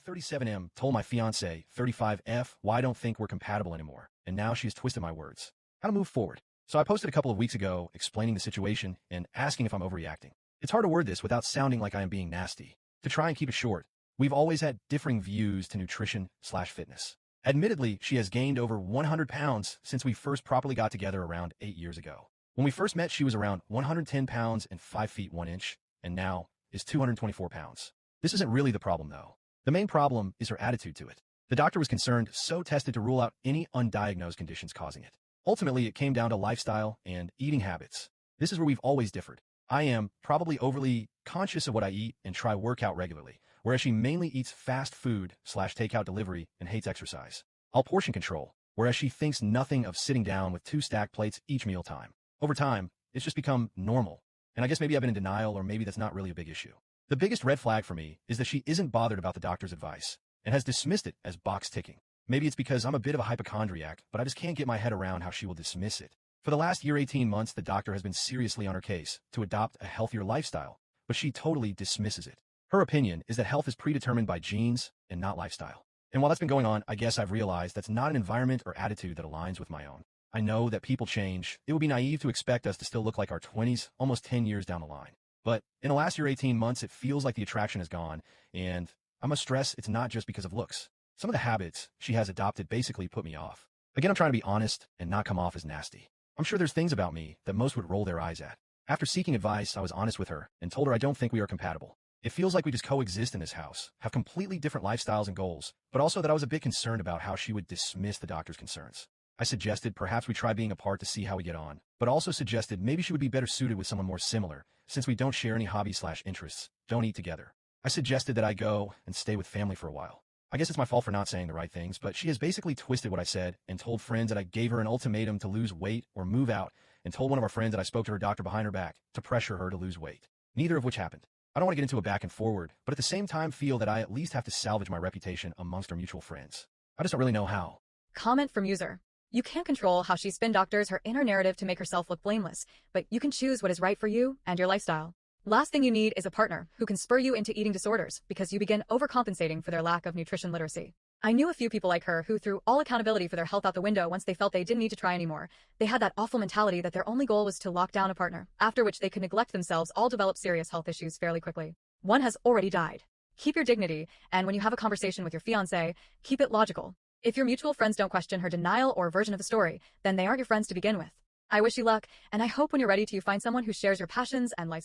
37M told my fiance, 35F, why I don't think we're compatible anymore, and now she has twisted my words. How to move forward. So I posted a couple of weeks ago explaining the situation and asking if I'm overreacting. It's hard to word this without sounding like I am being nasty. To try and keep it short, we've always had differing views to nutrition/fitness. Admittedly, she has gained over 100 pounds since we first properly got together around 8 years ago. When we first met, she was around 110 pounds and 5 feet 1 inch, and now is 224 pounds. This isn't really the problem, though. The main problem is her attitude to it. The doctor was concerned, so tested to rule out any undiagnosed conditions causing it. Ultimately, it came down to lifestyle and eating habits. This is where we've always differed. I am probably overly conscious of what I eat and try workout regularly, whereas she mainly eats fast food/takeout delivery and hates exercise. I'll portion control, whereas she thinks nothing of sitting down with 2 stacked plates each meal time. Over time, it's just become normal. And I guess maybe I've been in denial, or maybe that's not really a big issue. The biggest red flag for me is that she isn't bothered about the doctor's advice and has dismissed it as box ticking. Maybe it's because I'm a bit of a hypochondriac, but I just can't get my head around how she will dismiss it. For the last 18 months, the doctor has been seriously on her case to adopt a healthier lifestyle, but she totally dismisses it. Her opinion is that health is predetermined by genes and not lifestyle. And while that's been going on, I guess I've realized that's not an environment or attitude that aligns with my own. I know that people change. It would be naive to expect us to still look like our 20s almost 10 years down the line. But in the last 18 months, it feels like the attraction is gone, and I must stress it's not just because of looks. Some of the habits she has adopted basically put me off. Again, I'm trying to be honest and not come off as nasty. I'm sure there's things about me that most would roll their eyes at. After seeking advice, I was honest with her and told her I don't think we are compatible. It feels like we just coexist in this house, have completely different lifestyles and goals, but also that I was a bit concerned about how she would dismiss the doctor's concerns. I suggested perhaps we try being apart to see how we get on, but also suggested maybe she would be better suited with someone more similar, since we don't share any hobbies/interests, don't eat together. I suggested that I go and stay with family for a while. I guess it's my fault for not saying the right things, but she has basically twisted what I said and told friends that I gave her an ultimatum to lose weight or move out, and told one of our friends that I spoke to her doctor behind her back to pressure her to lose weight. Neither of which happened. I don't want to get into a back and forward, but at the same time feel that I at least have to salvage my reputation amongst our mutual friends. I just don't really know how. Comment from user. You can't control how she spin doctors her inner narrative to make herself look blameless, but you can choose what is right for you and your lifestyle. Last thing you need is a partner who can spur you into eating disorders because you begin overcompensating for their lack of nutrition literacy. I knew a few people like her who threw all accountability for their health out the window once they felt they didn't need to try anymore. They had that awful mentality that their only goal was to lock down a partner, after which they could neglect themselves, all develop serious health issues fairly quickly. One has already died. Keep your dignity, and when you have a conversation with your fiancé, keep it logical. If your mutual friends don't question her denial or version of the story, then they aren't your friends to begin with. I wish you luck, and I hope when you're ready to find someone who shares your passions and life.